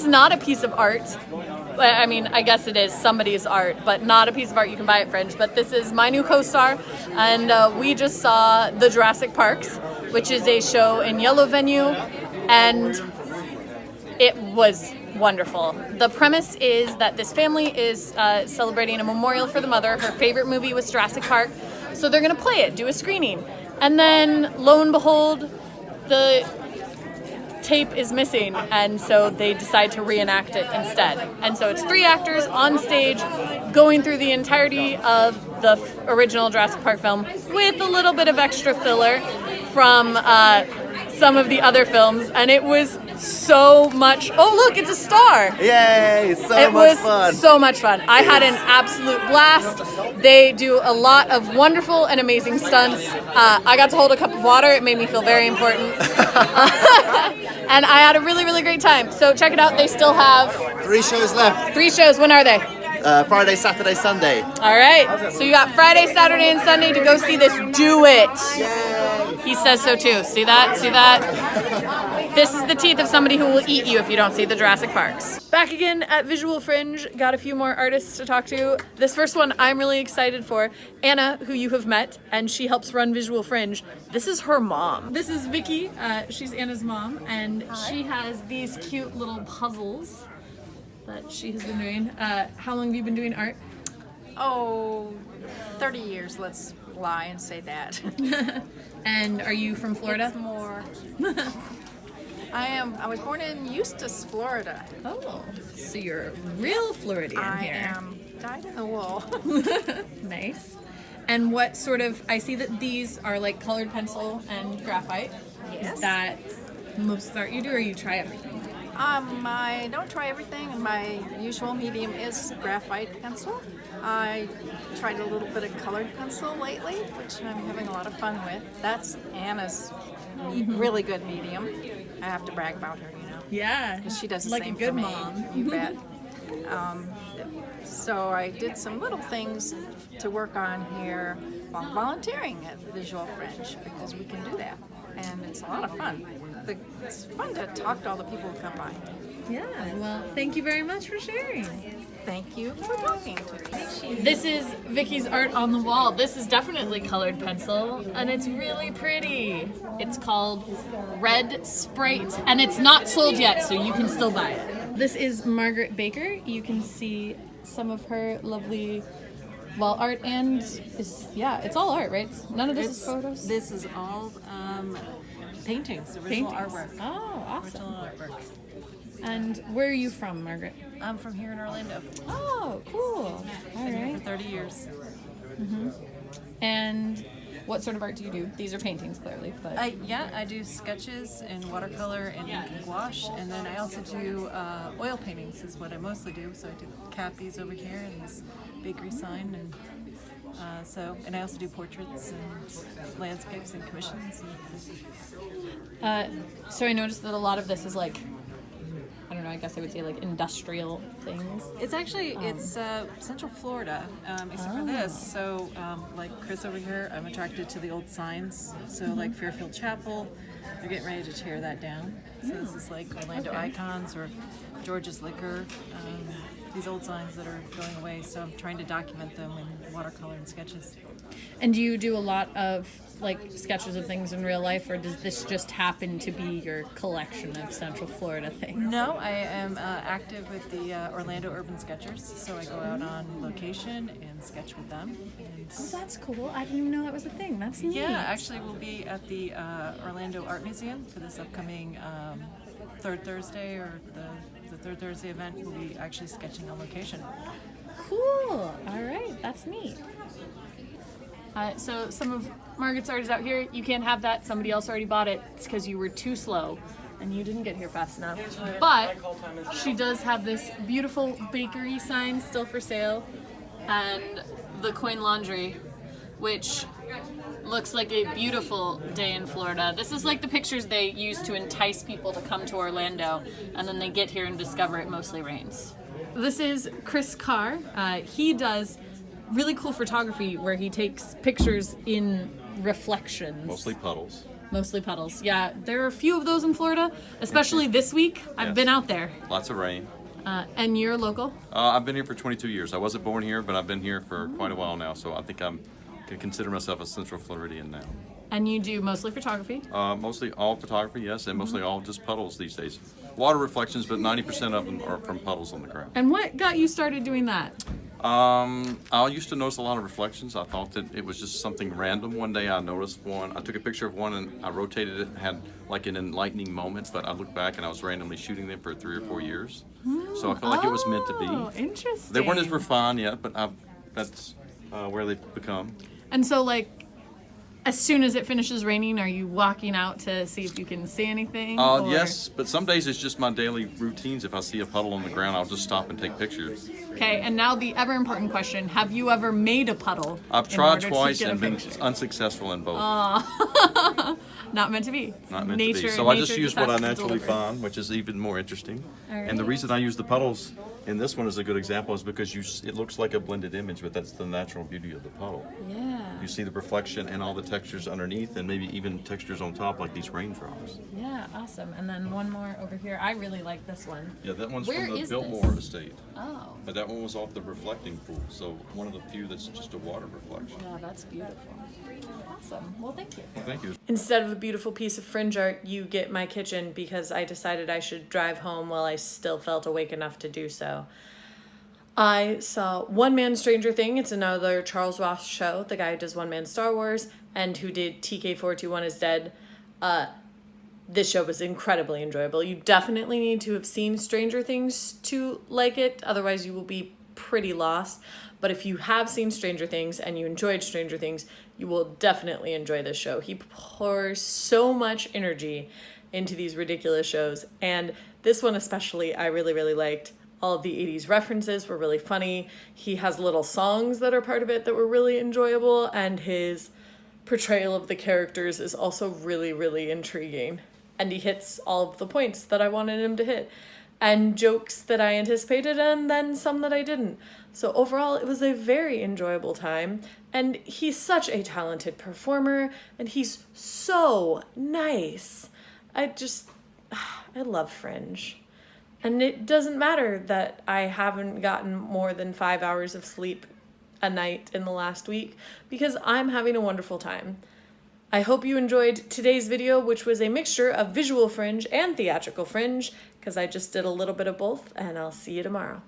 is not a piece of art. I mean, I guess it is somebody's art, but not a piece of art you can buy at Fringe. But this is my new co-star, and we just saw The Jurassic Parks, which is a show in Yellow Venue, and it was wonderful. The premise is that this family is celebrating a memorial for the mother. Her favorite movie was Jurassic Park, so they're going to play it, do a screening. And then, lo and behold, the tape is missing, and so they decide to reenact it instead. And so it's 3 actors on stage going through the entirety of the original Jurassic Park film with a little bit of extra filler from some of the other films, and it was so much. Oh, look, it's a star! Yay! It was so much fun. I had an absolute blast. They do a lot of wonderful and amazing stunts. I got to hold a cup of water. It made me feel very important. And I had a really, really great time. So check it out. They still have 3 shows left. 3 shows. When are they? Friday, Saturday, Sunday. All right. So you got Friday, Saturday, and Sunday to go see this. Do it. Yay! He says so too. See that? See that? This is the teeth of somebody who will eat you if you don't see the Jurassic Parks. Back again at Visual Fringe. Got a few more artists to talk to. This first one I'm really excited for. Anna, who you have met, and she helps run Visual Fringe. This is her mom. This is Vicky. She's Anna's mom, and she has these cute little puzzles that she has been doing. How long have you been doing art? Oh, 30 years, let's lie and say that. And are you from Florida? It's more. I was born in Eustis, Florida. Oh, so you're a real Floridian here. I am dyed in the wool. Nice. And what sort of, I see that these are like colored pencil and graphite. Yes. Is that most of the art you do, or you try everything? I don't try everything, and my usual medium is graphite pencil. I tried a little bit of colored pencil lately, which I'm having a lot of fun with. That's Anna's really good medium. I have to brag about her, you know. Yeah. Because she does the like same a good for me. mom. You bet. So I did some little things to work on here while volunteering at Visual Fringe, because we can do that. And it's a lot of fun. It's fun to talk to all the people who come by. Yeah, well, thank you very much for sharing. Thank you for talking to me. This is Vicky's art on the wall. This is definitely colored pencil, and it's really pretty. It's called Red Sprite, and it's not sold yet, so you can still buy it. This is Margaret Baker. You can see some of her lovely art, and it's all art, right? None of this is photos? This is all paintings, original artwork. Oh, awesome. Original artwork. And where are you from, Margaret? I'm from here in Orlando. Oh, cool. All Been here right. for 30 years. And what sort of art do you do? These are paintings, clearly, but I do sketches in watercolor and ink and gouache, and then I also do oil paintings is what I mostly do. So I do Cappies over here and this bakery sign, and and I also do portraits and landscapes and commissions. so I noticed that a lot of this is like, I don't know, I guess I would say like industrial things. It's actually, it's Central Florida, except for this. So, like Chris over here, I'm attracted to the old signs. So, like Fairfield Chapel, they're getting ready to tear that down. So this is like Orlando Icons or George's Liquor, these old signs that are going away. So I'm trying to document them in watercolor and sketches. And do you do a lot of like sketches of things in real life, or does this just happen to be your collection of Central Florida things? No, I am active with the Orlando Urban Sketchers, so I go out on location and sketch with them. And Oh, that's cool. I didn't even know that was a thing. That's neat. yeah, actually we'll be at the Orlando Art Museum for this upcoming third Thursday, or the third Thursday event. We'll be actually sketching on location. Cool. All right, that's neat. So some of Margaret's art is out here. You can't have that. Somebody else already bought it. It's because you were too slow and you didn't get here fast enough. But she does have this beautiful bakery sign still for sale, and the Coin Laundry, which looks like a beautiful day in Florida. This is like the pictures they use to entice people to come to Orlando, and then they get here and discover it mostly rains. This is Chris Carr. He does really cool photography where he takes pictures in reflections. Mostly puddles. Mostly puddles. Yeah, there are a few of those in Florida, especially this week. I've Yes. been out there. Lots of rain. And you're local? I've been here for 22 years. I wasn't born here, but I've been here for quite a while now, so I think I can consider myself a Central Floridian now. And you do mostly photography? Mostly all photography, yes, and mostly all just puddles these days. Water reflections, but 90% of them are from puddles on the ground. And what got you started doing that? I used to notice a lot of reflections. I thought that it was just something random. One day I noticed one. I took a picture of one and I rotated it and had like an enlightening moment, but I looked back and I was randomly shooting them for 3 or 4 years. So I felt like it was meant to Oh, be. interesting. They weren't as refined yet, but that's where they've become. And so, like, as soon as it finishes raining, are you walking out to see if you can see anything? or- Yes, but some days it's just my daily routines. If I see a puddle on the ground, I'll just stop and take pictures. Okay, and now the ever important question: have you ever made a puddle? I've in tried order to twice get a and been picture? unsuccessful in both. Not meant to be. Not meant nature, to be. So I just nature use what I has to naturally deliver. find, which is even more interesting. And the right. reason I use the puddles in this one is a good example is because it looks like a blended image, but that's the natural beauty of the puddle. Yeah. You see the reflection and all the textures underneath, and maybe even textures on top, like these raindrops. Yeah, awesome. And then one more over here. I really like this one. Yeah, that one's Where from the is Biltmore this? estate. Oh, But that one was off the reflecting pool, so one of the few that's just a water reflection. yeah, that's beautiful. Awesome. Well, thank you. Well, thank you. Instead of a beautiful piece of fringe art, you get my kitchen because I decided I should drive home while I still felt awake enough to do so. I saw One Man Stranger Thing. It's another Charles Ross show. The guy who does One Man Star Wars and who did TK421 is Dead. This show was incredibly enjoyable. You definitely need to have seen Stranger Things to like it. Otherwise, you will be pretty lost. But if you have seen Stranger Things and you enjoyed Stranger Things, you will definitely enjoy this show. He pours so much energy into these ridiculous shows. And this one especially, I really, really liked. All of the 80s references were really funny. He has little songs that are part of it that were really enjoyable. And his portrayal of the characters is also really, really intriguing. And he hits all of the points that I wanted him to hit. And jokes that I anticipated, and then some that I didn't. So overall, it was a very enjoyable time. And he's such a talented performer, and he's so nice. I love Fringe. And it doesn't matter that I haven't gotten more than 5 hours of sleep a night in the last week, because I'm having a wonderful time. I hope you enjoyed today's video, which was a mixture of visual Fringe and theatrical Fringe, because I just did a little bit of both, and I'll see you tomorrow.